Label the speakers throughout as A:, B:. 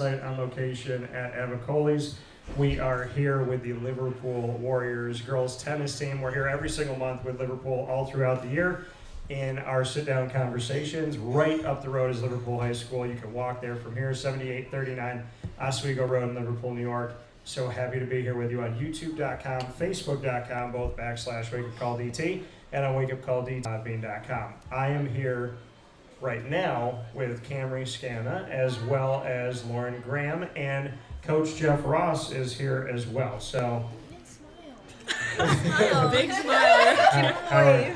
A: On location at Avicolli's. We are here with the Liverpool Warriors girls tennis team. We're here every single month with Liverpool all throughout the year in our sit-down conversations. Right up the road is Liverpool High School. You can walk there from here, 7839 Oswego Road in Liverpool, New York. So happy to be here with you on YouTube.com, Facebook.com, both / WakeUpCall and on WakeUpCall.com. I am here right now with Kamry Scanna as well as Lauren Graham, and Coach Jeff Ross is here as well. So,
B: big smile.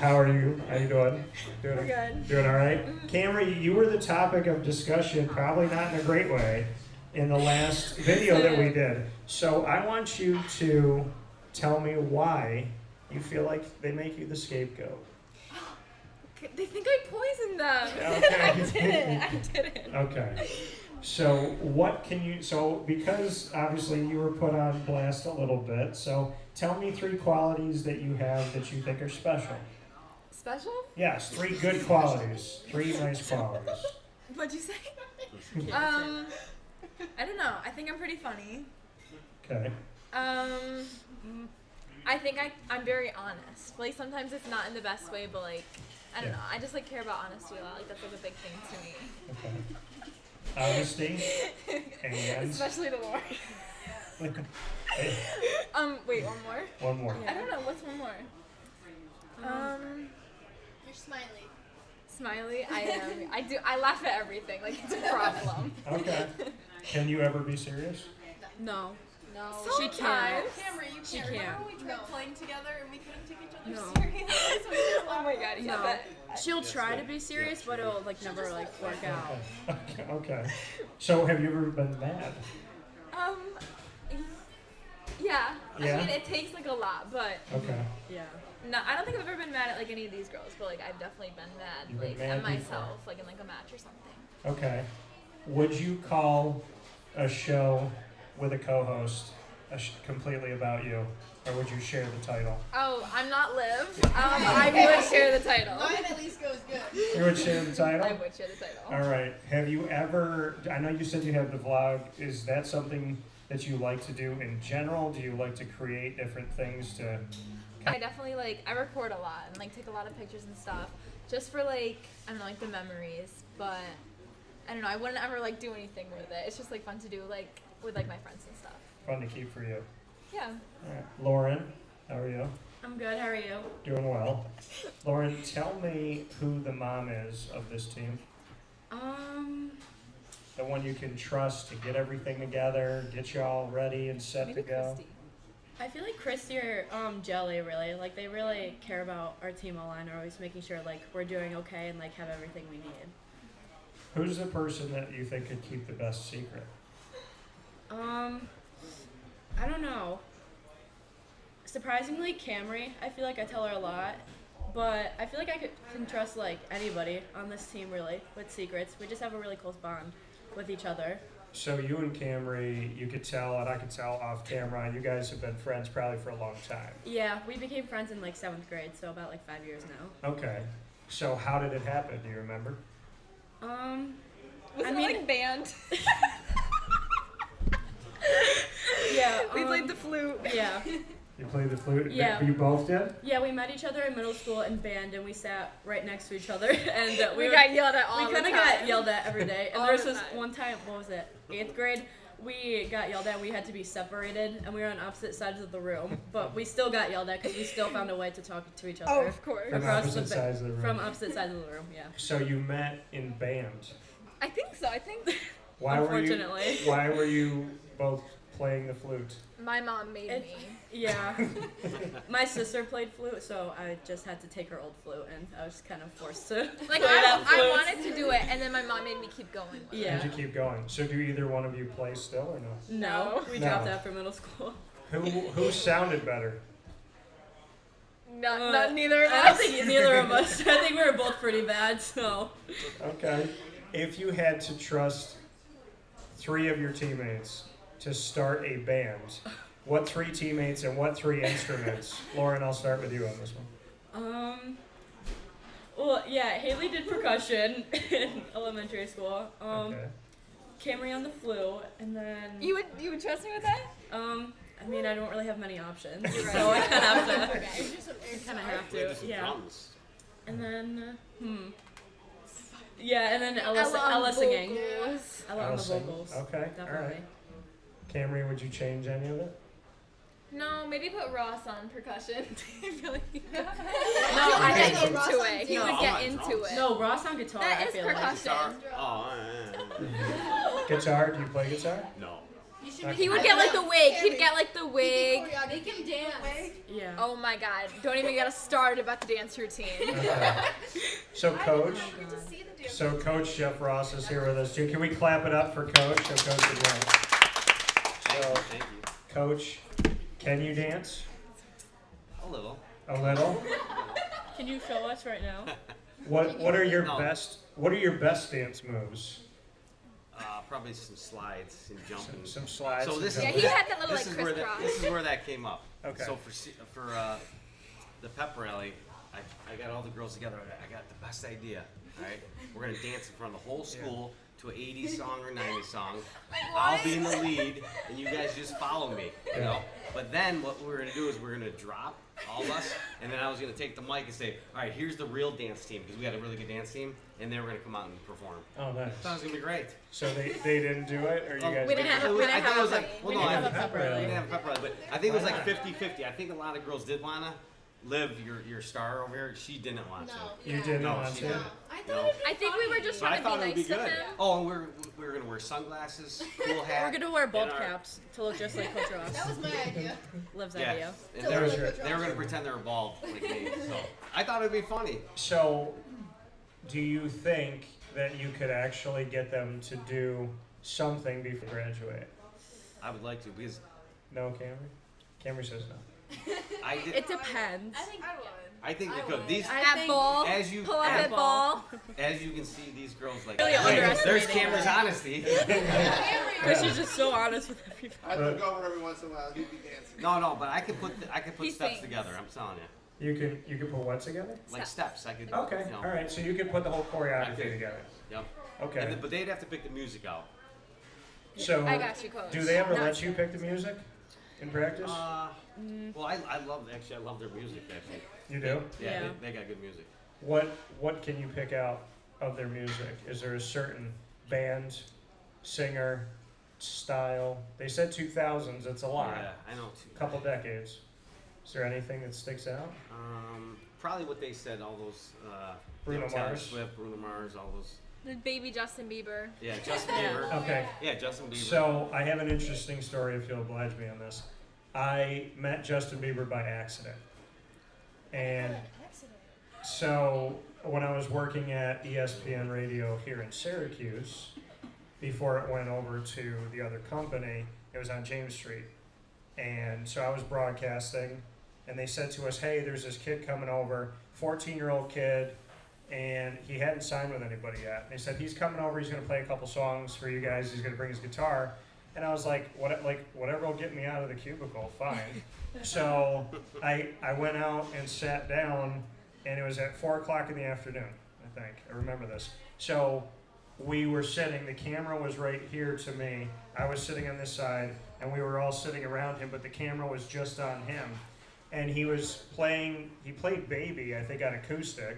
A: How are you? How you doing?
B: We're good.
A: Doing all right. Kamry, you were the topic of discussion, probably not in a great way, in the last video that we did. So I want you to tell me why you feel like they make you the scapegoat.
B: They think I poisoned them.
A: Okay.
B: I didn't.
A: Okay. So what can you, because obviously you were put on blast a little bit, so tell me 3 qualities that you have that you think are special.
B: Special?
A: Yes, 3 good qualities. 3 nice qualities.
B: What'd you say? I don't know. I think I'm pretty funny.
A: Okay.
B: I think I'm very honest. Like, sometimes it's not in the best way, but like, I don't know. I just like care about honesty a lot. Like, that's like a big thing to me.
A: Okay. Honesty and
B: especially the war. Wait, one more?
A: One more.
B: I don't know. What's one more?
C: You're smiley.
B: Smiley. I am. I laugh at everything. Like, it's a problem.
A: Okay. Can you ever be serious?
B: No.
C: She
B: can't.
C: Kamry, you
B: She
C: can't.
B: can't.
C: Remember when we tried playing together and we couldn't take each other
B: No.
C: serious?
B: Oh my god, yeah.
D: No. She'll try to be serious, but it'll like never like work out.
A: Okay. So have you ever been mad?
B: Yeah.
A: Yeah?
B: I mean, it takes like a lot, but
A: Okay.
D: Yeah.
B: no, I don't think I've ever been mad at like any of these girls, but like I've definitely been mad,
A: You've been
B: like
A: mad
B: at
A: before.
B: myself, like in like a match or something.
A: Okay. Would you call a show with a co-host completely about you, or would you share the title?
B: Oh, I'm not Liv. I would share the title.
C: Mine at least goes good.
A: You would share the title?
B: I would share the title.
A: All right. Have you ever, I know you said you have the vlog. Is that something that you like to do in general? Do you like to create different things to...
B: I definitely I record a lot and like take a lot of pictures and stuff just for like, I don't know, like the memories, but I don't know, I wouldn't ever like do anything with it. It's just like fun to do like with like my friends and stuff.
A: Fun to keep for you?
B: Yeah.
A: All right. Lauren, how are you?
D: I'm good. How are you?
A: Doing well. Lauren, tell me who the mom is of this team. The one you can trust to get everything together, get you all ready and set
B: Maybe
A: to go.
B: Christy.
D: I feel like Christy or Jelly really like they really care about our team a lot and are always making sure like we're doing okay and like have everything we need.
A: Who's the person that you think could keep the best secret?
D: I don't know. Surprisingly, Kamry. I feel like I tell her a lot, but I feel like I can trust like anybody on this team really with secrets. We just have a really close bond with each other.
A: So you and Kamry, you could tell, and I could tell off camera, you guys have been friends probably for a long time.
D: Yeah, we became friends in like 7th grade, so about like 5 years now.
A: Okay. So how did it happen? Do you remember?
B: Was
D: I
B: it
D: mean-
B: like band?
D: Yeah,
B: We played the flute.
D: Yeah.
A: You played the flute?
D: Yeah.
A: You both did?
D: Yeah, we met each other in middle school in band, and we sat right next to each other, and
B: We got yelled at all
D: we
B: the
D: kind
B: time.
D: of got yelled at every day. And
B: All
D: there was
B: the
D: this
B: time.
D: one time, what was it, 8th grade? We got yelled at. We had to be separated, and we were on opposite sides of the room. But we still got yelled at because we still found a way to talk to each other.
B: Oh, of course.
A: From
D: Across
A: opposite
D: the
A: sides of the room.
D: From opposite sides of the room, yeah.
A: So you met in band.
B: I think so. I think
A: Why
D: Unfortunately.
A: Why were you both playing the flute?
B: my mom made
D: It-
B: me.
D: Yeah. My sister played flute, so I just had to take her old flute, and I was kind of forced to
B: Like,
D: play that
B: I
D: flute.
B: wanted to do it, and then my mom made me keep going with it.
D: Yeah.
A: Did you keep going? So do either one of you play still or no?
D: No, we
A: No.
D: dropped after middle school.
A: Who sounded better?
B: Neither of
D: I don't
B: us.
D: think neither of us. I think we were both pretty bad, so.
A: Okay. If you had to trust 3 of your teammates to start a band, what 3 teammates and what 3 instruments? Lauren, I'll start with you on this one.
D: Well, yeah, Haley did percussion in elementary school.
A: Okay.
D: Kamry on the flu, and then
B: You would trust me with that?
D: I mean, I don't really have many options,
B: You're right.
D: so I kind of have to.
C: Okay. Do some air
D: Kind of
C: guitar.
D: have
E: We have
D: to,
E: some
D: yeah.
E: drums.
D: And then, yeah, and then Ella
B: on
D: singing.
B: vocals.
D: Ella on
A: Ella
D: the
A: singing.
D: vocals.
A: Okay, all
D: Definitely.
A: right. Kamry, would you change any of it?
B: No, maybe put Ross on percussion. I feel like he
D: No,
B: would
D: I
B: get
D: think
C: Ross
B: into
C: on
B: it. He
C: too.
B: would
E: No,
B: get
E: I'm on
B: into
E: drums.
B: it.
D: no, Ross on guitar.
B: That
D: I
B: is
D: feel
B: percussion.
E: Guitar. Oh,
A: Guitar? Do you play guitar?
E: no.
C: You should
A: Okay.
B: He would get like the wig. He'd get like the wig.
C: Make him dance.
D: like. Yeah.
B: Oh my god. Don't even get us started about the dance routine.
A: Okay. So, Coach.
C: Get to see the dance.
A: So, Coach Jeff Ross is here with us too. Can we clap it up for Coach? So, Coach is right. So,
E: Thank you.
A: Coach, can you dance?
E: A little.
A: A little.
D: Can you show us right now?
A: What are your
E: No.
A: best dance moves?
E: Probably some slides and jumping.
A: Some slides.
E: So
A: and
E: this
B: Yeah,
A: jumping.
B: he had that little
E: this
B: like
E: is where that
B: crisscross.
E: this is where that came up.
A: Okay.
E: So for the pep rally, I got all the girls together. I got the best idea. All right, we're gonna dance in front of the whole school to an 80s song or 90s song. I'll be in the lead, and you guys just follow me. You know. But then what we're gonna do is we're gonna drop all of us, and then I was gonna take the mic and say, all right, here's the real dance team because we had a really good dance team, and they were gonna come out and perform.
A: Oh, nice.
E: I thought it was gonna be great.
A: So they didn't do it, or you guys?
B: We
A: did
B: didn't
A: it?
B: have-
E: It was-
B: we didn't
E: I think
B: have
E: it was
B: a
E: like,
B: fight.
E: well,
D: We
E: no,
D: didn't
E: I
D: have a
E: think-
D: pep rally.
E: we didn't have a pep rally, but I think it was
A: Why
E: like
A: not?
E: 50-50. I think a lot of girls did wanna live your star over here. She didn't want to.
C: No.
A: You
C: yeah.
A: didn't
E: No,
A: want
E: she
A: to.
E: didn't.
C: I
E: No.
C: thought it'd be
B: I think we were just
E: But I
B: trying to
E: thought
B: be
E: it would be
B: nice to
E: good.
B: him.
E: Oh, and we were gonna wear sunglasses, cool hat.
D: We're gonna wear bolt
E: and our-
D: caps to look just like Coach Ross.
C: That was my idea.
D: Liv's
E: Yeah,
D: idea.
E: and
C: So
E: they
A: That
E: were,
A: was your-
E: they were gonna pretend they were bald like me. So I thought it'd be funny.
A: So, do you think that you could actually get them to do something before they graduate?
E: I would like to because
A: No, Kamry? Kamry says no.
E: I did.
D: It depends.
C: I think I would.
E: I think we
C: I
E: could.
C: would.
E: These
D: I
B: At
D: think
B: ball.
E: as you
B: Pull up
E: as,
B: at ball.
E: as you can see, these girls like
D: Really
E: wait, there's
D: underestimating
E: Cameron's
D: her.
E: honesty.
D: Because she's just so honest with everybody.
F: I look over every once in a while. He'd be dancing.
E: No, but I could put
B: He
E: steps
B: sings.
E: together. I'm telling you,
A: You can put what together?
E: like steps. I could.
A: Okay,
E: You know,
A: all right. So you could put the whole choreography
E: I could.
A: together.
E: Yep.
A: Okay.
E: And then, but they'd have to pick the music out.
A: So,
B: I got you, Coach.
A: do they ever
B: Not
A: let you
B: sure.
A: pick the music in practice?
E: Well, I love their music actually.
A: You do.
E: Yeah,
D: Yeah.
E: They got good music.
A: What can you pick out of their music? Is there a certain band, singer, style? They said 2000s. It's a lot.
E: Yeah, I know too.
A: Couple decades. Is there anything that sticks out?
E: Probably what they said. All those.
A: Bruno
E: Taylor
A: Mars.
E: Swift, Bruno Mars, all those.
B: The baby Justin Bieber.
E: Yeah, Justin
D: Yeah.
E: Bieber.
A: Okay.
E: Yeah, Justin Bieber.
A: So I have an interesting story if you'll oblige me on this. I met Justin Bieber by accident. And so when I was working at ESPN Radio here in Syracuse, before it went over to the other company, it was on James Street. And so I was broadcasting, and they said to us, hey, there's this kid coming over, 14-year-old kid, and he hadn't signed with anybody yet. And they said, he's coming over, he's going to play a couple songs for you guys, he's going to bring his guitar. And I was like, whatever will get me out of the cubicle, fine. So I went out and sat down, and it was at 4 o'clock in the afternoon, I think. I remember this. So we were sitting, the camera was right here to me. I was sitting on this side, and we were all sitting around him, but the camera was just on him. And he played Baby, I think, on acoustic.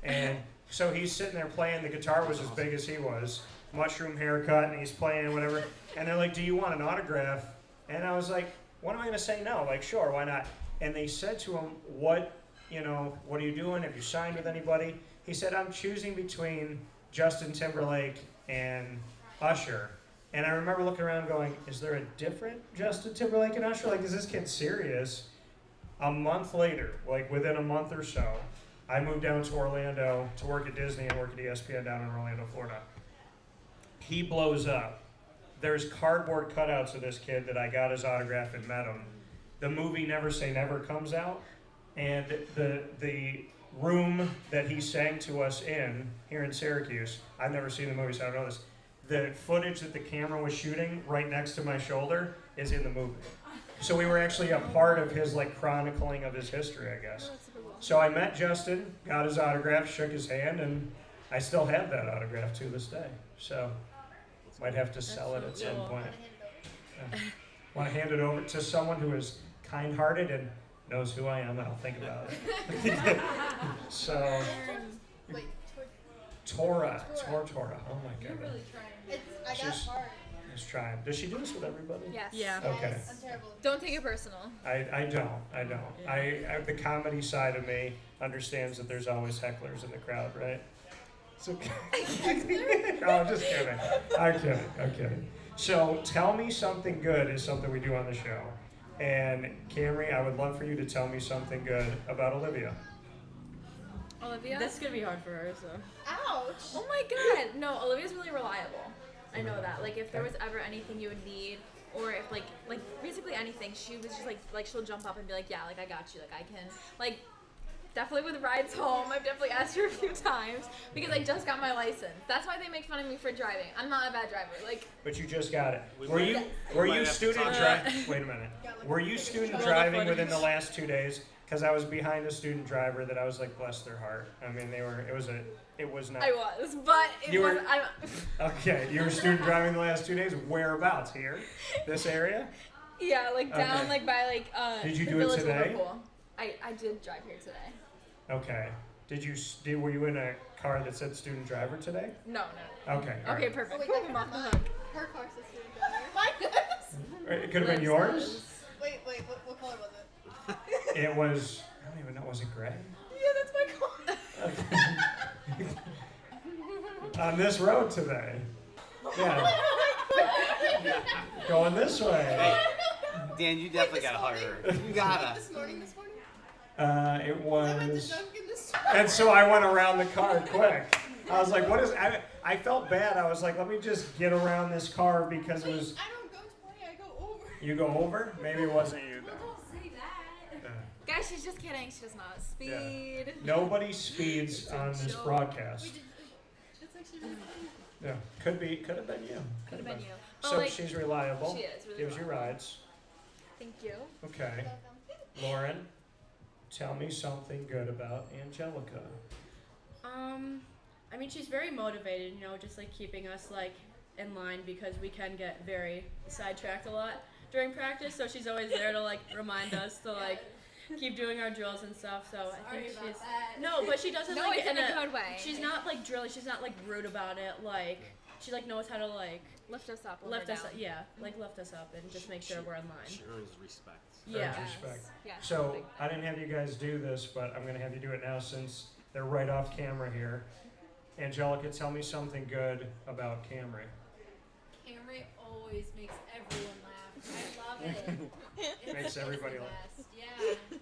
A: And so he's sitting there playing, the guitar was as big as he was, mushroom haircut, and he's playing whatever. And they're like, do you want an autograph? And I was like, what am I gonna say no? Like, sure, why not? And they said to him, what are you doing? Have you signed with anybody? He said, I'm choosing between Justin Timberlake and Usher. And I remember looking around going, is there a different Justin Timberlake and Usher? Like, is this kid serious? A month later, like within a month or so, I moved down to Orlando to work at Disney and work at ESPN down in Orlando, Florida. He blows up. There's cardboard cutouts of this kid that I got his autograph and met him. The movie Never Say Never comes out, and the room that he sang to us in here in Syracuse, I've never seen the movie, so I don't know this. The footage that the camera was shooting right next to my shoulder is in the movie. So we were actually a part of his chronicling of his history, I guess. So I met Justin, got his autograph, shook his hand, and I still have that autograph to this day. So Might have to sell it
D: so
A: at some
D: cool.
A: point.
C: I'm gonna hand it over.
A: Want to hand it over to someone who is kind-hearted and knows who I am. I'll think about it. So,
C: Wait,
A: Tortora. Oh my
C: you're
A: goodness.
C: really trying. I got
A: She's-
C: hard.
A: Let's try it. Does she do this with everybody?
B: Yes.
D: Yeah.
A: Okay.
C: Yes, I'm terrible.
B: Don't take it personal.
A: I don't.
D: Yeah.
A: I the comedy side of me understands that there's always hecklers in the crowd, right? So, oh, just kidding. I'm kidding. So, tell me something good is something we do on the show. And Kamry, I would love for you to tell me something good about Olivia.
B: Olivia?
D: This is gonna be hard for her, so.
C: Ouch.
B: Oh my god. No, Olivia's really reliable. I know that. Like if there was ever anything you would need, or if like basically anything, she was just like she'll jump up and be like, yeah, like I got you, like I can, like definitely with rides home. I've definitely asked her a few times because I just got my license. That's why they make fun of me for driving. I'm not a bad driver. Like
A: But you just got it.
E: We
A: Were
E: might-
A: you
E: we
A: were
E: might
A: you
E: have to
A: student
E: talk
A: driving? Wait a minute. Were you student
D: Roll the
A: driving
D: footage.
A: within the last 2 days? Because I was behind a student driver that I was like, bless their heart. I mean, it was not.
B: I was, but it
A: You were-
B: wasn't.
A: Okay, you were student driving the last 2 days. Whereabouts? Here, this area?
B: Yeah, like down
A: Okay.
B: like by like
A: Did you
B: the
A: do it
B: village of
A: today?
B: Liverpool. I did drive here today.
A: Okay. Were you in a car that said student driver today?
B: No.
A: Okay. all
B: Okay,
A: right.
B: perfect.
C: Oh, wait,
B: Boom,
C: that
B: I'm off the
C: mine.
B: hook.
C: Her car says student driver. Mine.
A: It could have been yours.
C: Wait, what color was it?
A: It was. I don't even know. Was it gray?
C: Yeah, that's my car.
A: On this road today. Yeah. Going this way.
E: Hey, Dan, you definitely gotta hire her. You gotta.
C: This morning.
A: It
C: I went to
A: was.
C: Dunkin' this
A: And so I went around the car quick. I was like, what is. I felt bad. I was like, let me just get around this car because it was.
C: I don't go 20, I go over.
A: You go over? Maybe it wasn't you then.
C: Don't say that.
A: Yeah.
B: Guys, she's just kidding. She does not speed.
A: Nobody speeds on this broadcast.
C: Wait, that's actually really funny.
A: Yeah, could have been you.
B: Could have been you. But
A: So
B: like,
A: she's reliable.
B: she is really
A: Gives you
B: reliable.
A: rides.
B: Thank you.
A: Okay, Lauren, tell me something good about Angelica.
D: I mean, she's very motivated, you know, just like keeping us like in line because we can get very sidetracked a lot during practice. So she's always there to like remind us to like keep doing our drills and stuff. So I think she's no, but she doesn't
B: No,
D: like
B: it's in a good way.
D: She's not like drilling. She's not like rude about it. Like she like knows how to like
B: Lift us up. when
D: lift
B: we're
D: us
B: down.
D: up. Yeah, like lift us up and just make sure we're in line.
E: She earns respect.
D: Yeah.
A: Earns respect.
B: Yes.
A: So
B: Big-
A: I didn't have you guys do this, but I'm gonna have you do it now since they're right off camera here. Angelica, tell me something good about Kamry.
G: Kamry always makes everyone laugh. I love it. It's
A: Makes
G: the
A: everybody laugh.
G: best. Yeah.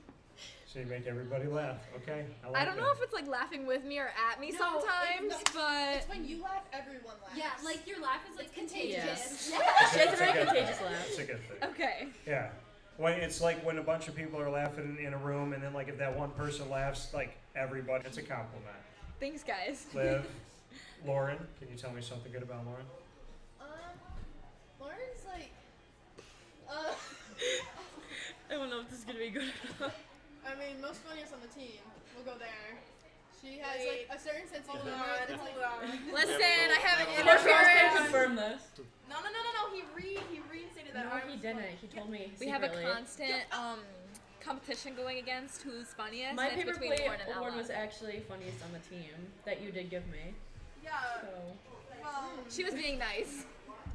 A: So you make everybody laugh, okay?
B: I
A: like
B: don't
A: that.
B: know if it's like laughing with me or at me
C: No,
B: sometimes,
C: it's
B: but
C: It's when you laugh, everyone laughs.
G: Yeah, like your laugh is like contagious.
D: She has a
A: It's
D: very
A: good
D: contagious
A: thing.
D: laugh.
A: It's a good thing.
B: okay.
A: Yeah. When it's like when a bunch of people are laughing in a room, and then like if that one person laughs, like everybody, it's a compliment.
B: Thanks, guys.
A: Liv, Lauren, can you tell me something good about Lauren?
C: Lauren's like,
D: I don't know if this is gonna be good or not.
C: I mean, most funniest on the team. We'll go there. She has like a certain sense of humor. It's like,
B: Listen, I have an
D: Of course, I can
B: interference.
D: confirm this.
C: no. He reinstated that.
D: No,
C: arm.
D: he didn't. He told me.
B: We have a
D: secretly.
B: constant competition going against who's funniest.
D: My
B: and it's
D: paper
B: between
D: plate
B: Lauren and
D: award
B: Ella.
D: was actually funniest on the team that you did give me.
C: Yeah.
D: So
C: Well,
B: She was being nice.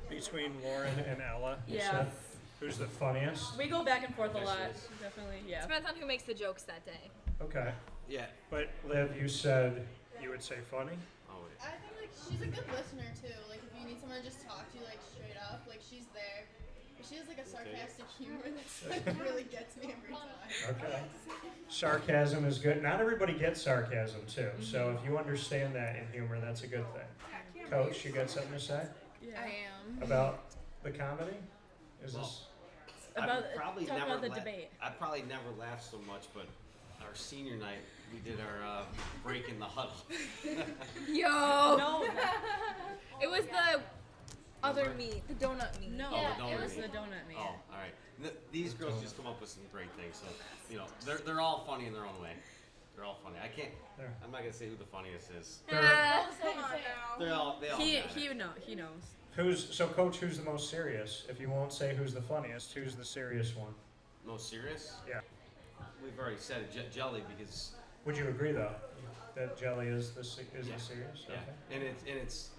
A: Between Lauren and Ella, you
D: Yeah.
A: said? Who's the funniest?
D: we go back and forth a
A: Yes,
D: lot.
A: yes.
D: Definitely, yeah.
B: Depends on who makes the jokes that day.
A: Okay.
E: Yeah.
A: But Liv, you said you would say funny?
E: Oh wait.
C: I think like she's a good listener too. Like if you need someone to just talk to you like straight up, like she's there. But she has like a sarcastic humor that's like really gets me every time.
A: Okay. Sarcasm is good. Not everybody gets sarcasm too. So if you understand that in humor, that's a good thing. Coach, you got something to say
D: Yeah.
B: I am.
A: about the comedy? Is this?
D: About
E: I'd probably
D: talk
E: never
D: about the
E: la-
D: debate.
E: I'd probably never laugh so much, but our senior night we did our break in the huddle.
B: Yo.
D: No,
B: It was the other meat, the donut meat.
D: no,
E: Oh, the
D: it
E: donut
D: was
E: meat.
D: the donut meat.
E: Oh, all right. These girls just come up with some great things. So you know, they're all funny in their own way. They're all funny. I can't.
A: There.
E: I'm not gonna say who the funniest is.
B: Ah.
C: Hold on now.
E: They all.
D: He
E: got it.
D: knows.
A: Coach, who's the most serious? If you won't say who's the funniest, who's the serious one?
E: Most serious?
A: Yeah.
E: We've already said it, Jelly, because
A: Would you agree though that Jelly is the
E: Yeah.
A: serious?
E: yeah,
A: Okay.
E: and it's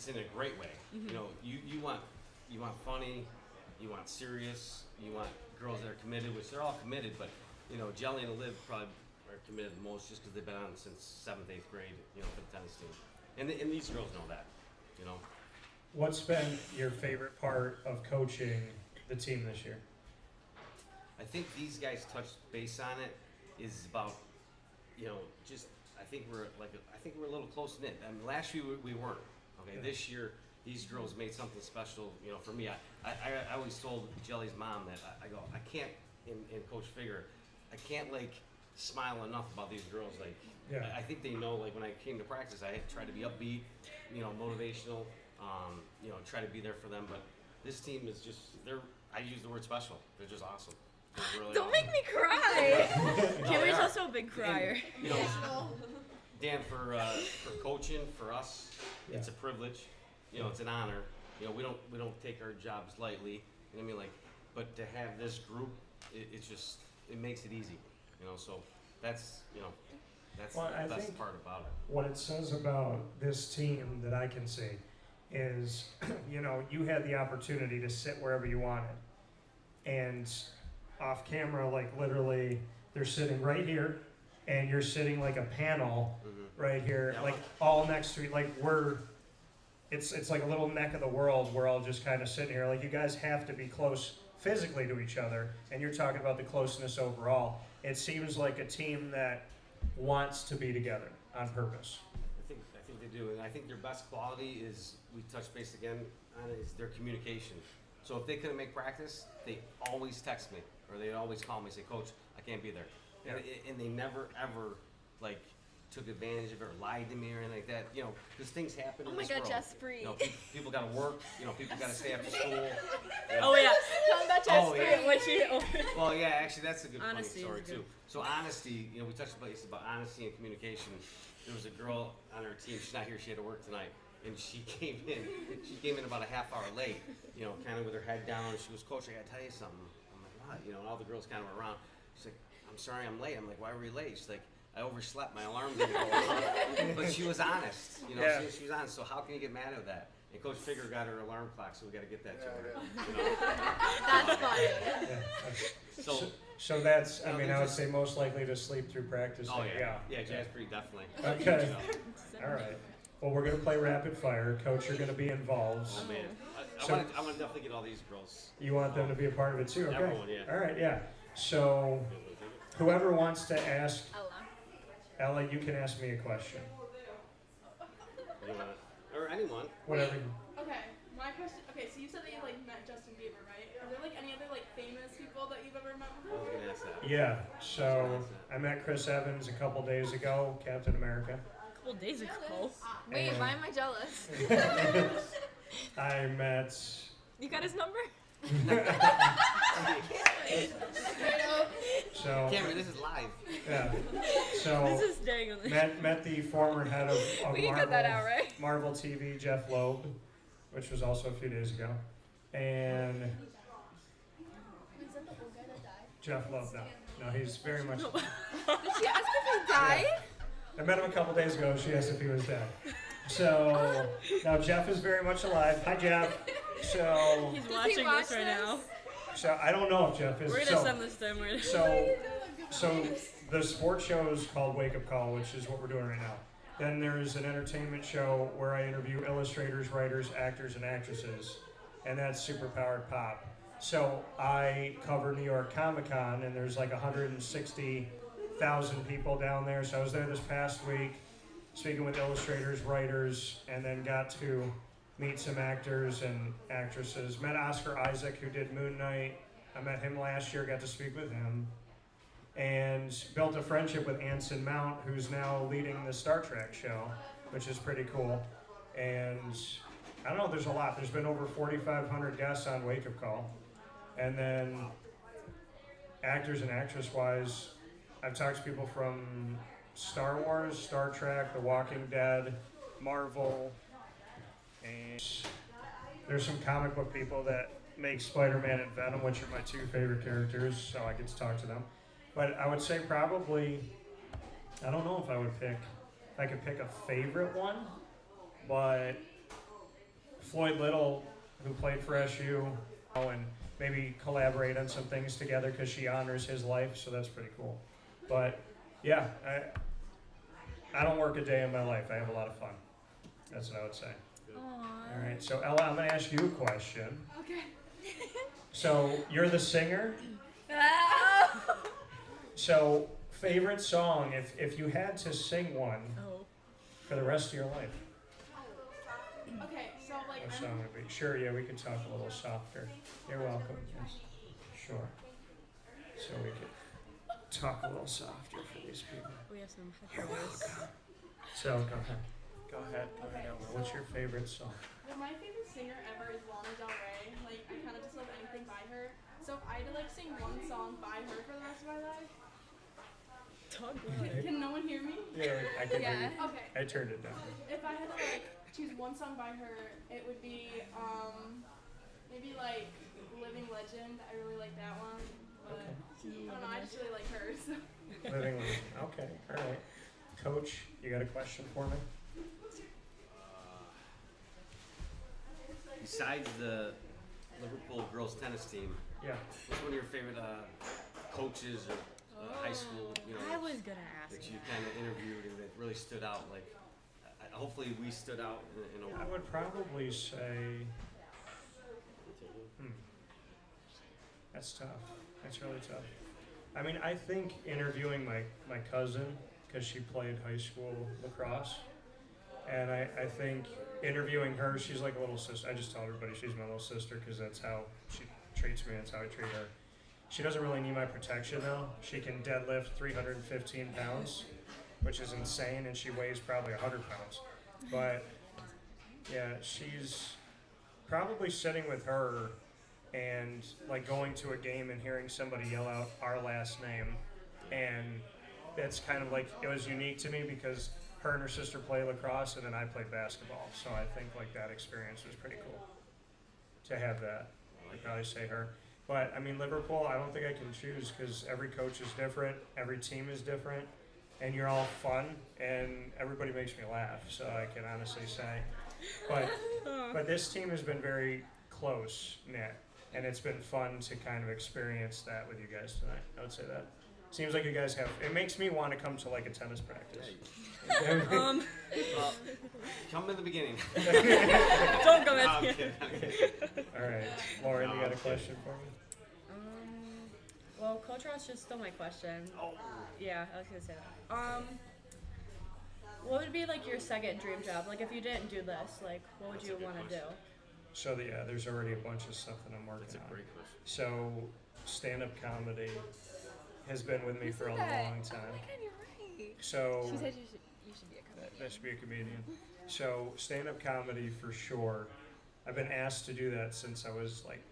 E: in a great way. You know, you want funny, you want serious, you want girls that are committed, which they're all committed, but you know, Jelly and Liv probably are committed the most just because they've been on since 7th, 8th grade, you know, for the tennis team, and these girls know that, you know.
A: What's been your favorite part of coaching the team this year?
E: I think these guys touched base on it. Is about, you know, just I think we're a little close knit. I mean, last year we weren't. Okay,
A: Yeah.
E: this year these girls made something special. You know, for me, I always told Jelly's mom that I go, I can't in Coach Figure, I can't like smile enough about these girls. Like,
A: Yeah.
E: I think they know. Like when I came to practice, I tried to be upbeat, you know, motivational. You know, try to be there for them. But this team is just I use the word special. They're just awesome. They're really
B: Don't
E: awesome.
B: make me cry.
D: Kamry's also a big crier.
E: And, you know, Dan, for coaching, for us, it's a privilege. You know, it's an honor. You know, we don't take our jobs lightly. You know what I mean? Like, but to have this group, it's just it makes it easy. You know, so that's
A: Well, I
E: the best
A: think-
E: part about it.
A: What it says about this team that I can see is, you know, you had the opportunity to sit wherever you wanted. And off camera, like literally, they're sitting right here, and you're sitting like a panel right here,
E: Yeah.
A: like all next to you. Like it's like a little neck of the world. We're all just kind of sitting here. Like you guys have to be close physically to each other, and you're talking about the closeness overall. It seems like a team that wants to be together on purpose.
E: I think they do, and I think their best quality is we touched base again on is their communication. So if they couldn't make practice, they always text me or they always call me and say, Coach, I can't be there, and they never ever like took advantage of it or lied to me or anything like that. You know, because things happen.
B: Oh
E: in
B: my
E: this
B: God,
E: world.
B: Jess, free.
E: You know, people got to work. You know, people got to stay after school. You know.
D: Oh yeah.
B: Tell them about Jess
E: Oh,
B: Free.
E: yeah.
D: What she?
E: Well, yeah, actually, that's a good
D: Honesty
E: funny
D: is
E: story
D: good.
E: too. So honesty, you know, we touched base about honesty and communication. There was a girl on our team. She's not here. She had to work tonight, and she came in. She came in about a half hour late. You know, kind of with her head down. She goes, Coach, I gotta tell you something. I'm like, what? You know, and all the girls kind of were around. She's like, I'm sorry, I'm late. I'm like, why were you late? She's like, I overslept. My alarm didn't go off. But she was honest. You know,
A: Yeah.
E: she was honest. So how can you get mad at that? And Coach Figure got her alarm clock, so we got to get that to her.
F: Yeah,
E: You know?
B: That's funny.
A: Yeah, that's-
E: So.
A: So that's, I
E: No,
A: mean,
E: they're
A: I would
E: just-
A: say most likely to sleep through practice.
E: Oh yeah, Jasper, definitely.
A: Okay.
E: You know.
A: All right. Well, we're gonna play rapid fire. Coach, you're gonna be involved.
E: Oh man, I
A: So-
E: want to definitely get all these girls.
A: You want them to be a part of it too, okay?
E: Everyone, yeah.
A: All right, yeah. So whoever wants to ask
B: Ella.
A: Ella, you can ask me a question.
E: You wanna, or anyone.
A: Whatever.
C: Okay, my question. Okay, so you said that you like met Justin Bieber, right? Are there like any other like famous people that you've ever met
E: I
C: before?
E: was gonna ask that.
A: Yeah. So I met Chris Evans a couple days ago, Captain America.
D: A couple days ago.
B: Wait,
A: And-
B: why am I jealous?
A: I met.
B: You got his number?
A: So
E: Kamry, this is live.
A: yeah.
D: This
A: So
D: is staying on the.
A: met the former head of
B: We can
A: Marvel,
B: cut that out, right?
A: Marvel TV, Jeff Loeb, which was also a few days ago, and
C: Is that the old guy that died?
A: Jeff Loeb. No, he's very much.
B: Did she ask if he died?
A: I met him a couple days ago. She asked if he was dead. So now Jeff is very much alive. Hi, Jeff. So
D: He's
B: Does he
D: watching
B: watch
D: this right now.
A: I don't know if Jeff is.
D: We're gonna send this to him. We're gonna...
A: So the sports show is called Wake Up Call, which is what we're doing right now. Then there's an entertainment show where I interview illustrators, writers, actors, and actresses, and that's Superpowered Pop. So I cover New York Comic Con, and there's like 160,000 people down there. So I was there this past week, speaking with illustrators, writers, and then got to meet some actors and actresses. Met Oscar Isaac, who did Moon Knight. I met him last year, got to speak with him. And built a friendship with Anson Mount, who's now leading the Star Trek show, which is pretty cool. And I don't know, there's a lot. There's been over 4,500 guests on Wake Up Call. And then actors and actress-wise, I've talked to people from Star Wars, Star Trek, The Walking Dead, Marvel, and there's some comic book people that make Spider-Man and Venom, which are my two favorite characters, so I get to talk to them. But I would say probably, I don't know if I could pick a favorite one, but Floyd Little, who played for SU, and maybe collaborate on some things together because she honors his life, so that's pretty cool. But yeah, I don't work a day in my life. I have a lot of fun. That's what I would say. All right, so Ella, I'm gonna ask you a question.
B: Okay.
A: So you're the singer. So favorite song, if you had to sing one for the rest of your life,
C: Okay, so like
A: what song would it be? Sure, yeah, we could talk a little softer. You're welcome. Yes. Sure. So we could talk a little softer for these people.
D: We have some
A: You're
D: headphones.
A: welcome. So go ahead, Ella. What's your favorite song?
C: Well, my favorite singer ever is Lana Del Rey. Like, I kind of just love anything by her. So if I had to like sing one song by her for the rest of my life, can no one hear me?
A: Yeah, I can hear
B: Yeah.
A: you.
C: Okay.
A: I turned it down.
C: If I had to like choose one song by her, it would be maybe like Living Legend. I really like that one. But
A: Okay.
C: I don't know, I just really like her. So.
A: Living Legend. Okay, all right. Coach, you got a question for me?
E: Besides the Liverpool girls tennis team,
A: Yeah.
E: what's one of your favorite coaches or high school,
D: I was gonna ask.
E: that you kind of interviewed and that really stood out? Like, hopefully we stood out in a
A: I would probably say, that's tough. That's really tough. I mean, I think interviewing my cousin, because she played high school lacrosse, and I think interviewing her, she's like a little sister. I just tell everybody she's my little sister because that's how she treats me, that's how I treat her. She doesn't really need my protection though. She can deadlift 315 pounds, which is insane, and she weighs probably 100 pounds. But yeah, she's probably sitting with her and like going to a game and hearing somebody yell out our last name, and that's kind of like, it was unique to me because her and her sister play lacrosse and then I played basketball, so I think like that experience was pretty cool to have that. I'd probably say her. But I mean, Liverpool, I don't think I can choose because every coach is different, every team is different, and you're all fun, and everybody makes me laugh, so I can honestly say. But this team has been very close knit, and it's been fun to kind of experience that with you guys tonight. I would say that. Seems like you guys have, it makes me want to come to like a tennis practice.
E: well, come in the beginning.
D: Don't go
E: No,
D: at
E: I'm kidding.
A: All right, Lauren, you
E: No,
A: got a
E: I'm
A: question for me?
D: Well, Coach Ross just stole my question.
E: Oh.
D: Yeah, I was gonna say that. What would be like your second dream job? Like if you didn't do this, like what would
E: That's
D: you
E: a good
D: want to do?
E: question.
A: So yeah, there's already a bunch of stuff that I'm
E: That's
A: working
E: a
A: on.
E: great question.
A: So stand-up comedy has been with me for a long time.
B: Oh my god, you're right.
A: So
B: She said you should be a comedian.
A: that should be a comedian. So stand-up comedy for sure. I've been asked to do that since I was like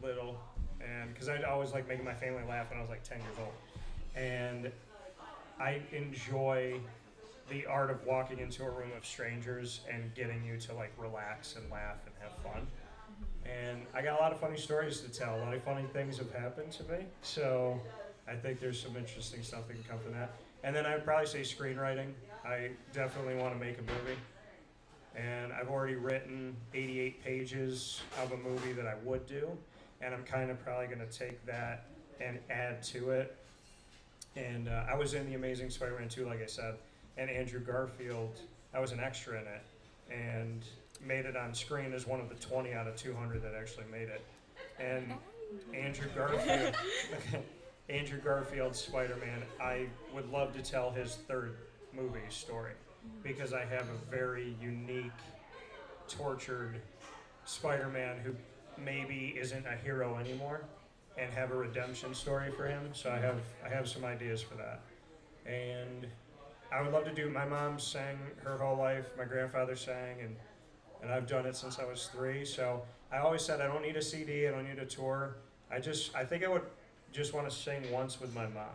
A: little, and because I'd always like making my family laugh when I was like 10 years old, and I enjoy the art of walking into a room of strangers and getting you to like relax and laugh and have fun. And I got a lot of funny stories to tell. A lot of funny things have happened to me, so I think there's some interesting stuff that can come from that. And then I'd probably say screenwriting. I definitely want to make a movie. And I've already written 88 pages of a movie that I would do. And I'm kind of probably going to take that and add to it. And I was in The Amazing Spider-Man 2, like I said. And Andrew Garfield, I was an extra in it. And made it on screen as one of the 20 out of 200 that actually made it. And Andrew Garfield... Andrew Garfield's Spider-Man, I would love to tell his third movie story because I have a very unique, tortured Spider-Man who maybe isn't a hero anymore and have a redemption story for him. So I have some ideas for that. And I would love to do, my mom sang her whole life, my grandfather sang, and I've done it since I was 3. So I always said I don't need a CD, I don't need a tour. I think I would just want to sing once with my mom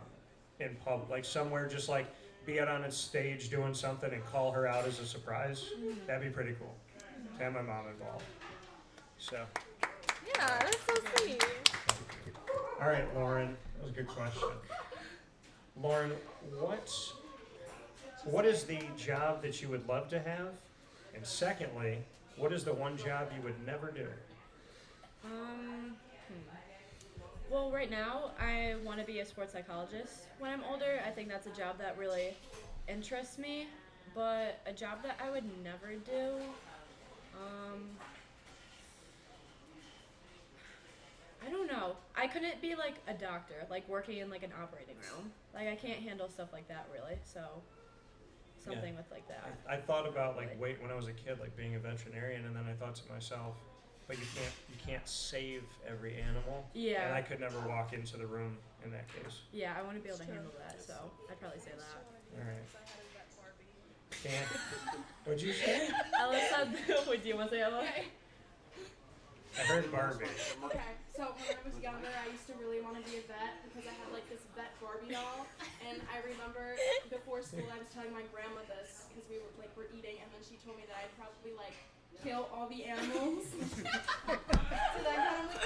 A: in public, like somewhere, just like be out on a stage doing something and call her out as a surprise. That'd be pretty cool to have my mom involved. So,
B: Yeah, that's so sweet.
A: all right, Lauren, that was a good question. Lauren, what is the job that you would love to have? And secondly, what is the one job you would never do?
D: Well, right now, I want to be a sports psychologist. When I'm older, I think that's a job that really interests me. But a job that I would never do, I don't know. I couldn't be like a doctor, like working in like an operating room. Like I can't handle stuff like that really. So something with like that.
A: I thought about like when I was a kid, like being a veterinarian, and then I thought to myself, but you can't save every animal.
D: Yeah.
A: And I could never walk into the room in that case.
D: Yeah, I want to be able to handle that, so I'd probably say that.
A: All right. Can't. What'd you say?
D: Ella said, wait, do you want to say Ella?
A: I heard Barbie.
H: Okay, so when I was younger, I used to really want to be a vet because I had like this vet Barbie doll, and I remember before school I was telling my grandma this because we were eating, and then she told me that I'd probably like kill all the animals. So that kind of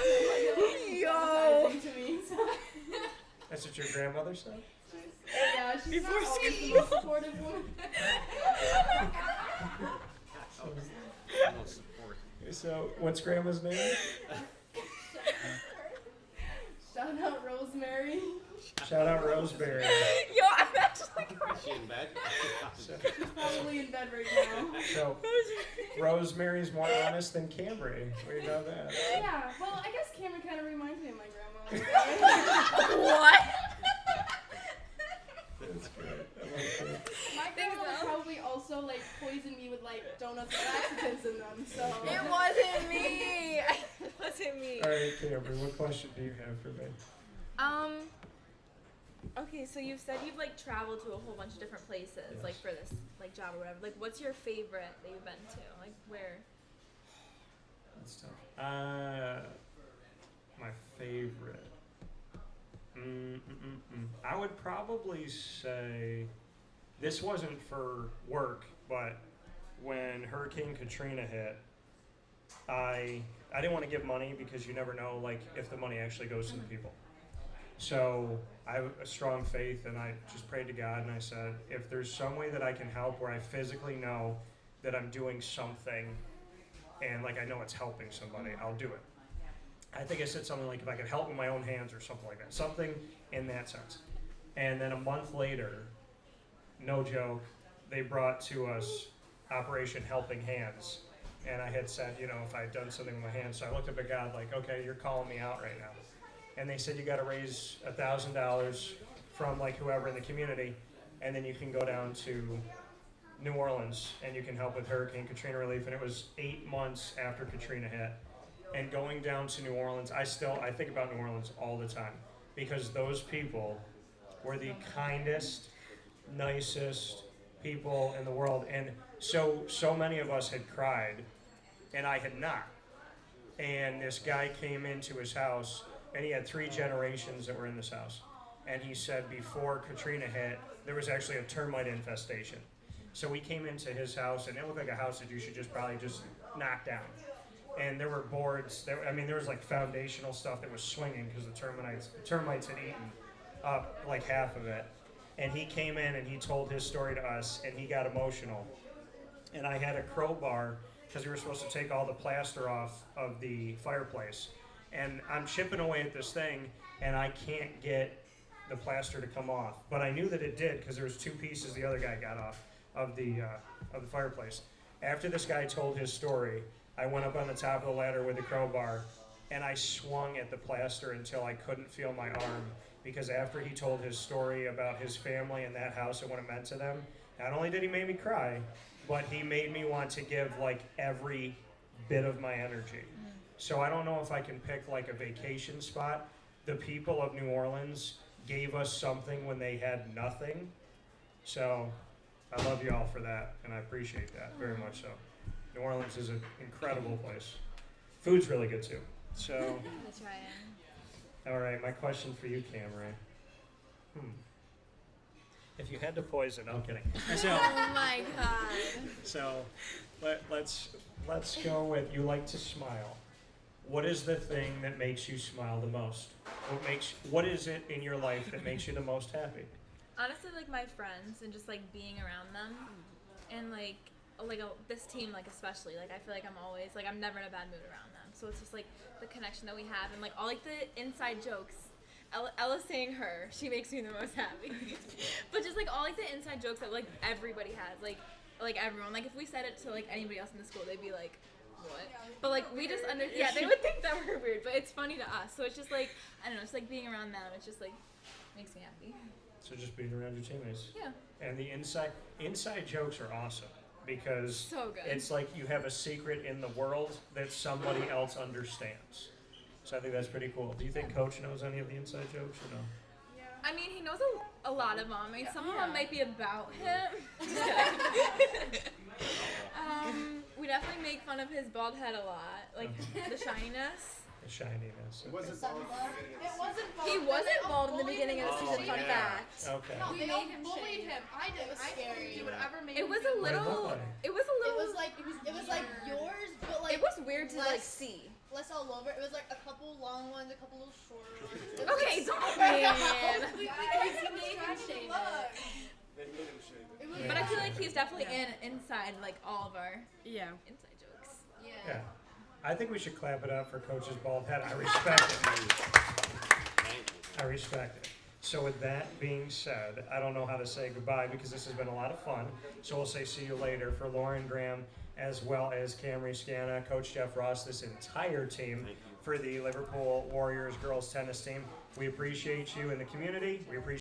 H: like to me. So.
A: That's what your grandmother said?
H: Yeah, she's
D: Before
H: not always the
D: school.
H: most supportive woman.
E: No support.
A: So, what's grandma's name?
H: Shout out Rosemary.
A: Shout out Rosemary.
B: Yo, I'm actually crying.
E: Is she in bed?
A: So,
H: She's probably in bed right now.
A: so Rosemary's more honest than Kamry. We know that.
H: Yeah, well, I guess Kamry kind of reminds me of my grandma.
B: What?
A: That's good. I like that.
H: My grandma would probably also like poison me with like donuts with laxatives in them. So
B: It wasn't me. It wasn't me.
A: All right, Kamry, what question do you have for me?
B: Okay, so you've said you've like traveled to a whole bunch of different places,
A: Yes.
B: like for this like job or whatever. Like, what's your favorite that you've been to? Like, where?
A: That's tough. My favorite. I would probably say this wasn't for work, but when Hurricane Katrina hit, I didn't want to give money because you never know like if the money actually goes to the people. So I have a strong faith, and I just prayed to God, and I said, if there's some way that I can help where I physically know that I'm doing something and like I know it's helping somebody, I'll do it. I think I said something like if I could help with my own hands or something like that, something in that sense. And then a month later, no joke, they brought to us Operation Helping Hands. And I had said, if I had done something with my hands. So I looked up at God like, okay, you're calling me out right now. And they said, you got to raise $1,000 from like whoever in the community, and then you can go down to New Orleans and you can help with Hurricane Katrina relief. And it was 8 months after Katrina hit. And going down to New Orleans, I think about New Orleans all the time because those people were the kindest, nicest people in the world. And so many of us had cried, and I had not. And this guy came into his house, and he had 3 generations that were in this house. And he said before Katrina hit, there was actually a termite infestation. So we came into his house, and it looked like a house that you should probably just knock down. And there were boards. There was like foundational stuff that was swinging because the termites had eaten up like half of it. And he came in and he told his story to us, and he got emotional. And I had a crowbar because we were supposed to take all the plaster off of the fireplace. And I'm chipping away at this thing, and I can't get the plaster to come off. But I knew that it did because there was 2 pieces the other guy got off of the fireplace. After this guy told his story, I went up on the top of the ladder with a crowbar, and I swung at the plaster until I couldn't feel my arm, because after he told his story about his family and that house and what it meant to them, not only did he make me cry, but he made me want to give like every bit of my energy. So I don't know if I can pick like a vacation spot. The people of New Orleans gave us something when they had nothing. So I love you all for that, and I appreciate that very much so. New Orleans is an incredible place. Food's really good too. So,
B: That's right.
A: all right, my question for you, Kamry. If you had to poison, I'm kidding. So,
B: Oh my god.
A: so let's go with you like to smile. What is the thing that makes you smile the most? What is it in your life that makes you the most happy?
B: Honestly, like my friends and just like being around them, and this team, like especially, like I feel like I'm never in a bad mood around them. So it's just like the connection that we have, and like all like the inside jokes. Ella saying her, she makes me the most happy. But just like all like the inside jokes that like everybody has, like everyone. Like if we said it to like anybody else in the school, they'd be like, what? But like we just they would think that we're weird, but it's funny to us. So it's just like, I don't know, it's like being around them. It's just like makes me happy.
A: So just being around your teammates.
B: Yeah.
A: And the inside jokes are awesome because
B: So good.
A: it's like you have a secret in the world that somebody else understands. So I think that's pretty cool. Do you think Coach knows any of the inside jokes or no?
B: I mean, he knows a lot of them. I mean, some of them might be about him. We definitely make fun of his bald head a lot, like the shininess.
A: The shininess.
F: It wasn't bald at the beginning of the
C: It wasn't bald.
B: He wasn't bald in the beginning of the
E: Oh,
B: season. Fun
E: yeah.
B: fact.
A: Okay.
H: No,
G: We
H: they
G: made
H: all
G: him
H: bullied
G: shave.
H: him. I did.
C: It was
H: I told him to
C: scary.
H: do whatever made
B: It
H: him
B: was
H: feel
B: a
H: good.
A: What did it
B: little.
A: look like?
B: It was a
C: It
B: little.
C: was like yours, but like
B: It was weird to like
C: less-
B: see.
C: less all over. It was like a couple long ones, a couple little shorter ones. It was
B: Okay,
C: like-
B: don't man.
G: We made him shave it.
F: They made him shave it.
C: It was
B: But I feel like he's definitely inside like all of our
D: Yeah.
B: inside jokes.
A: Yeah. I think we should clap it up for Coach's bald head. I respect it.
E: Thank you.
A: I respect it. So with that being said, I don't know how to say goodbye because this has been a lot of fun. So we'll say see you later for Lauren Graham as well as Kamry Scanna, Coach Jeff Ross, this entire team
E: Thank you.
A: for the Liverpool Warriors girls tennis team. We appreciate you in the community. We appreciate